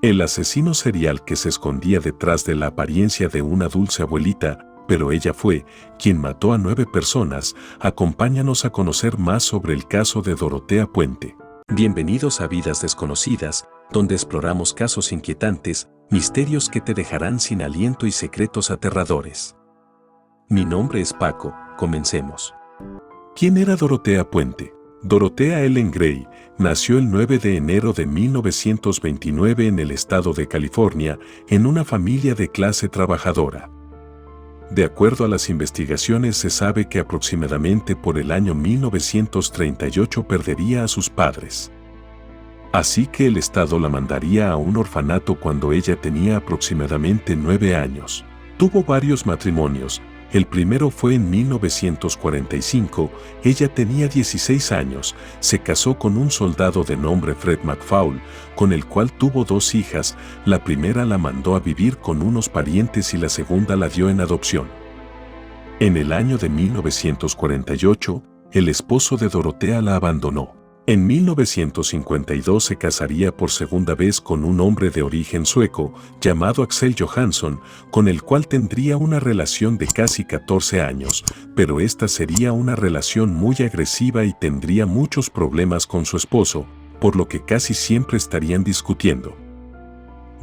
El asesino serial que se escondía detrás de la apariencia de una dulce abuelita, pero ella fue quien mató a 9 personas. Acompáñanos a conocer más sobre el caso de Dorotea Puente. Bienvenidos a Vidas Desconocidas, donde exploramos casos inquietantes, misterios que te dejarán sin aliento y secretos aterradores. Mi nombre es Paco, comencemos. ¿Quién era Dorotea Puente? Dorotea Ellen Gray nació el 9 de enero de 1929 en el estado de California, en una familia de clase trabajadora. De acuerdo a las investigaciones, se sabe que aproximadamente por el año 1938 perdería a sus padres. Así que el Estado la mandaría a un orfanato cuando ella tenía aproximadamente 9 años. Tuvo varios matrimonios. El primero fue en 1945, ella tenía 16 años, se casó con un soldado de nombre Fred McFaul, con el cual tuvo 2 hijas. La primera la mandó a vivir con unos parientes y la segunda la dio en adopción. En el año de 1948, el esposo de Dorotea la abandonó. En 1952 se casaría por segunda vez con un hombre de origen sueco, llamado Axel Johansson, con el cual tendría una relación de casi 14 años, pero esta sería una relación muy agresiva y tendría muchos problemas con su esposo, por lo que casi siempre estarían discutiendo.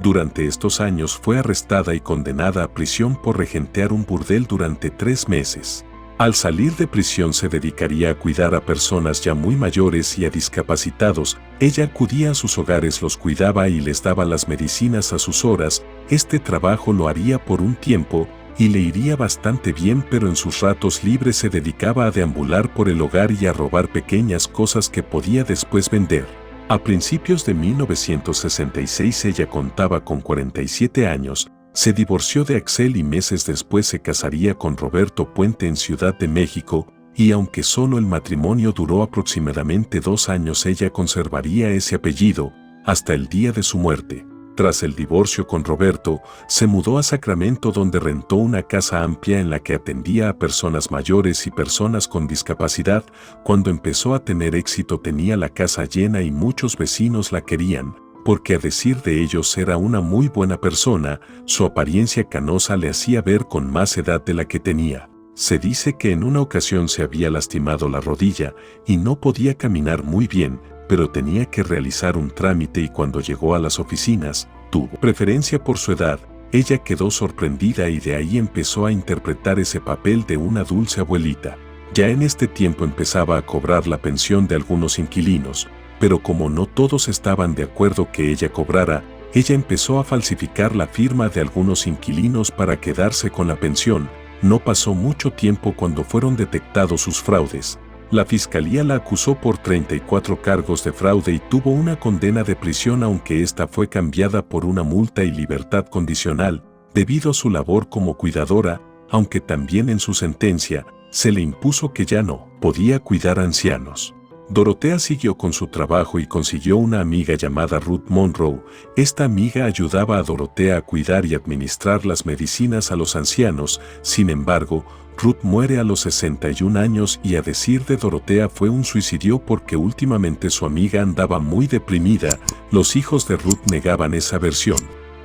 Durante estos años fue arrestada y condenada a prisión por regentear un burdel durante 3 meses. Al salir de prisión se dedicaría a cuidar a personas ya muy mayores y a discapacitados. Ella acudía a sus hogares, los cuidaba y les daba las medicinas a sus horas. Este trabajo lo haría por un tiempo y le iría bastante bien, pero en sus ratos libres se dedicaba a deambular por el hogar y a robar pequeñas cosas que podía después vender. A principios de 1966 ella contaba con 47 años. Se divorció de Axel y meses después se casaría con Roberto Puente en Ciudad de México, y aunque solo el matrimonio duró aproximadamente 2 años, ella conservaría ese apellido hasta el día de su muerte. Tras el divorcio con Roberto, se mudó a Sacramento, donde rentó una casa amplia en la que atendía a personas mayores y personas con discapacidad. Cuando empezó a tener éxito tenía la casa llena y muchos vecinos la querían, porque a decir de ellos era una muy buena persona. Su apariencia canosa le hacía ver con más edad de la que tenía. Se dice que en una ocasión se había lastimado la rodilla y no podía caminar muy bien, pero tenía que realizar un trámite y cuando llegó a las oficinas, tuvo preferencia por su edad. Ella quedó sorprendida y de ahí empezó a interpretar ese papel de una dulce abuelita. Ya en este tiempo empezaba a cobrar la pensión de algunos inquilinos, pero como no todos estaban de acuerdo que ella cobrara, ella empezó a falsificar la firma de algunos inquilinos para quedarse con la pensión. No pasó mucho tiempo cuando fueron detectados sus fraudes. La fiscalía la acusó por 34 cargos de fraude y tuvo una condena de prisión, aunque esta fue cambiada por una multa y libertad condicional, debido a su labor como cuidadora, aunque también en su sentencia se le impuso que ya no podía cuidar ancianos. Dorotea siguió con su trabajo y consiguió una amiga llamada Ruth Monroe. Esta amiga ayudaba a Dorotea a cuidar y administrar las medicinas a los ancianos. Sin embargo, Ruth muere a los 61 años y, a decir de Dorotea, fue un suicidio porque últimamente su amiga andaba muy deprimida. Los hijos de Ruth negaban esa versión.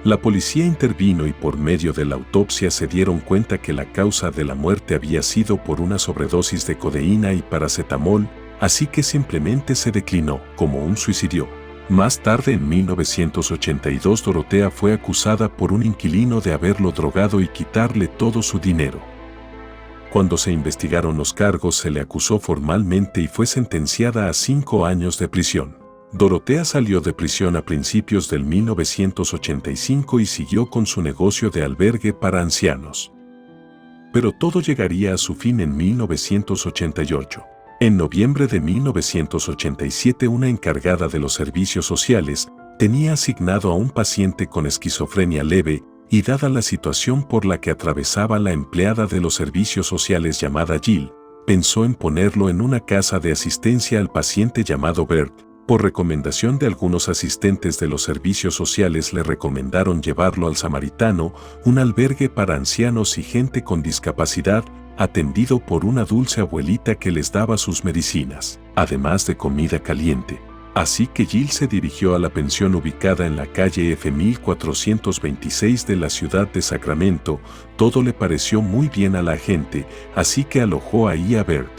La policía intervino y por medio de la autopsia se dieron cuenta que la causa de la muerte había sido por una sobredosis de codeína y paracetamol, así que simplemente se declinó como un suicidio. Más tarde, en 1982, Dorotea fue acusada por un inquilino de haberlo drogado y quitarle todo su dinero. Cuando se investigaron los cargos, se le acusó formalmente y fue sentenciada a 5 años de prisión. Dorotea salió de prisión a principios del 1985 y siguió con su negocio de albergue para ancianos. Pero todo llegaría a su fin en 1988. En noviembre de 1987, una encargada de los servicios sociales tenía asignado a un paciente con esquizofrenia leve y, dada la situación por la que atravesaba, la empleada de los servicios sociales llamada Jill pensó en ponerlo en una casa de asistencia al paciente llamado Bert. Por recomendación de algunos asistentes de los servicios sociales le recomendaron llevarlo al Samaritano, un albergue para ancianos y gente con discapacidad, atendido por una dulce abuelita que les daba sus medicinas, además de comida caliente. Así que Jill se dirigió a la pensión ubicada en la calle F 1426 de la ciudad de Sacramento. Todo le pareció muy bien a la agente, así que alojó ahí a Bert.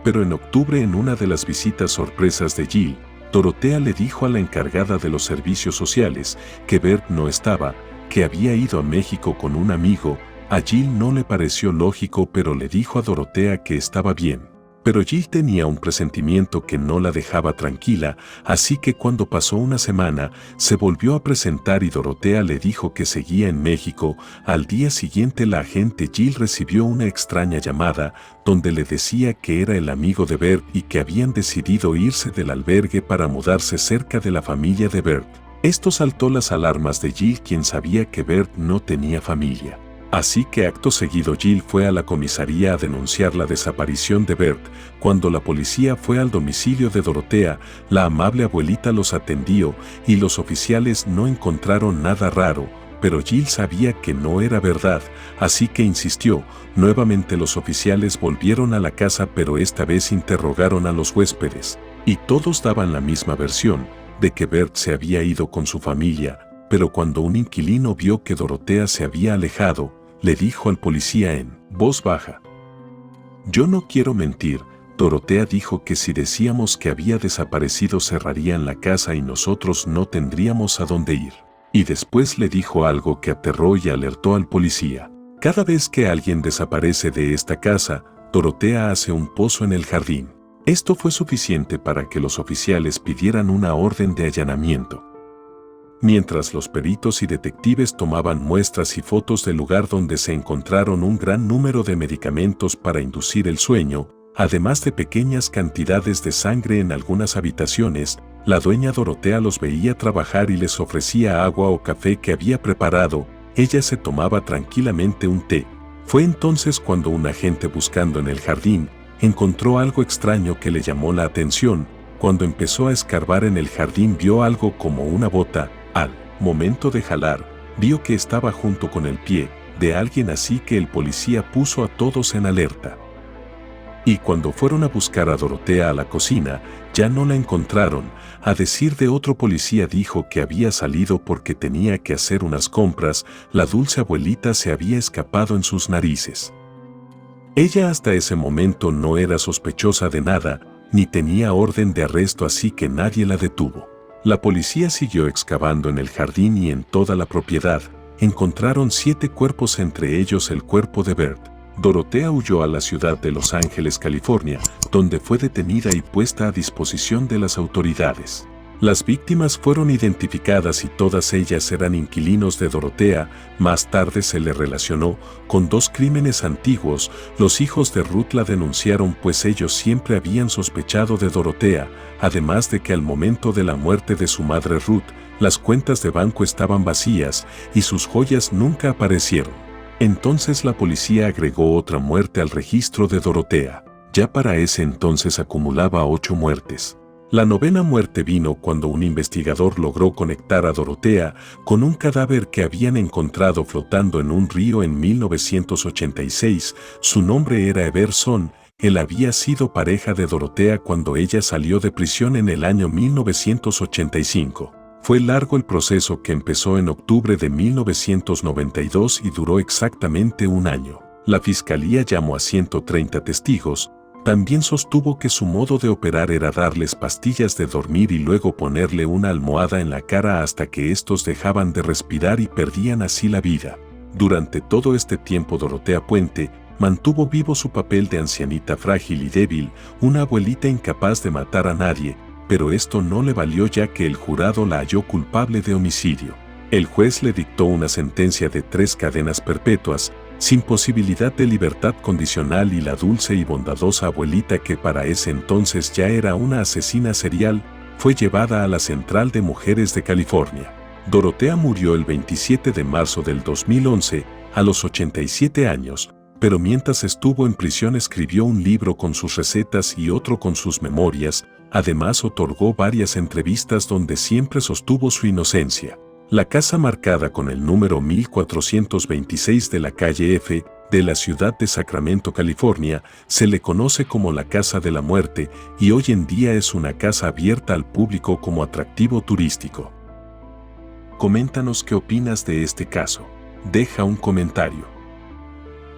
Pero en octubre, en una de las visitas sorpresas de Jill, Dorotea le dijo a la encargada de los servicios sociales que Bert no estaba, que había ido a México con un amigo. A Jill no le pareció lógico, pero le dijo a Dorotea que estaba bien. Pero Jill tenía un presentimiento que no la dejaba tranquila, así que cuando pasó una semana, se volvió a presentar y Dorotea le dijo que seguía en México. Al día siguiente la agente Jill recibió una extraña llamada, donde le decía que era el amigo de Bert y que habían decidido irse del albergue para mudarse cerca de la familia de Bert. Esto saltó las alarmas de Jill, quien sabía que Bert no tenía familia. Así que acto seguido Jill fue a la comisaría a denunciar la desaparición de Bert. Cuando la policía fue al domicilio de Dorotea, la amable abuelita los atendió y los oficiales no encontraron nada raro, pero Jill sabía que no era verdad, así que insistió. Nuevamente los oficiales volvieron a la casa, pero esta vez interrogaron a los huéspedes, y todos daban la misma versión, de que Bert se había ido con su familia, pero cuando un inquilino vio que Dorotea se había alejado, le dijo al policía en voz baja: «Yo no quiero mentir». Dorotea dijo que si decíamos que había desaparecido cerrarían la casa y nosotros no tendríamos a dónde ir. Y después le dijo algo que aterró y alertó al policía: «Cada vez que alguien desaparece de esta casa, Dorotea hace un pozo en el jardín». Esto fue suficiente para que los oficiales pidieran una orden de allanamiento. Mientras los peritos y detectives tomaban muestras y fotos del lugar, donde se encontraron un gran número de medicamentos para inducir el sueño, además de pequeñas cantidades de sangre en algunas habitaciones, la dueña Dorotea los veía trabajar y les ofrecía agua o café que había preparado. Ella se tomaba tranquilamente un té. Fue entonces cuando un agente, buscando en el jardín, encontró algo extraño que le llamó la atención. Cuando empezó a escarbar en el jardín, vio algo como una bota. Al momento de jalar, vio que estaba junto con el pie de alguien, así que el policía puso a todos en alerta. Y cuando fueron a buscar a Dorotea a la cocina, ya no la encontraron. A decir de otro policía, dijo que había salido porque tenía que hacer unas compras. La dulce abuelita se había escapado en sus narices. Ella hasta ese momento no era sospechosa de nada, ni tenía orden de arresto, así que nadie la detuvo. La policía siguió excavando en el jardín y en toda la propiedad. Encontraron 7 cuerpos, entre ellos el cuerpo de Bert. Dorotea huyó a la ciudad de Los Ángeles, California, donde fue detenida y puesta a disposición de las autoridades. Las víctimas fueron identificadas y todas ellas eran inquilinos de Dorotea. Más tarde se le relacionó con 2 crímenes antiguos. Los hijos de Ruth la denunciaron, pues ellos siempre habían sospechado de Dorotea, además de que al momento de la muerte de su madre Ruth, las cuentas de banco estaban vacías y sus joyas nunca aparecieron. Entonces la policía agregó otra muerte al registro de Dorotea. Ya para ese entonces acumulaba 8 muertes. La 9ª muerte vino cuando un investigador logró conectar a Dorotea con un cadáver que habían encontrado flotando en un río en 1986. Su nombre era Everson. Él había sido pareja de Dorotea cuando ella salió de prisión en el año 1985. Fue largo el proceso, que empezó en octubre de 1992 y duró exactamente un año. La fiscalía llamó a 130 testigos. También sostuvo que su modo de operar era darles pastillas de dormir y luego ponerle una almohada en la cara hasta que estos dejaban de respirar y perdían así la vida. Durante todo este tiempo Dorotea Puente mantuvo vivo su papel de ancianita frágil y débil, una abuelita incapaz de matar a nadie, pero esto no le valió, ya que el jurado la halló culpable de homicidio. El juez le dictó una sentencia de 3 cadenas perpetuas, sin posibilidad de libertad condicional, y la dulce y bondadosa abuelita, que para ese entonces ya era una asesina serial, fue llevada a la Central de Mujeres de California. Dorotea murió el 27 de marzo del 2011, a los 87 años, pero mientras estuvo en prisión escribió un libro con sus recetas y otro con sus memorias. Además otorgó varias entrevistas donde siempre sostuvo su inocencia. La casa, marcada con el número 1426 de la calle F, de la ciudad de Sacramento, California, se le conoce como la Casa de la Muerte y hoy en día es una casa abierta al público como atractivo turístico. Coméntanos qué opinas de este caso. Deja un comentario.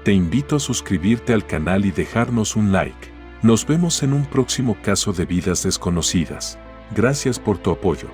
Te invito a suscribirte al canal y dejarnos un like. Nos vemos en un próximo caso de vidas desconocidas. Gracias por tu apoyo.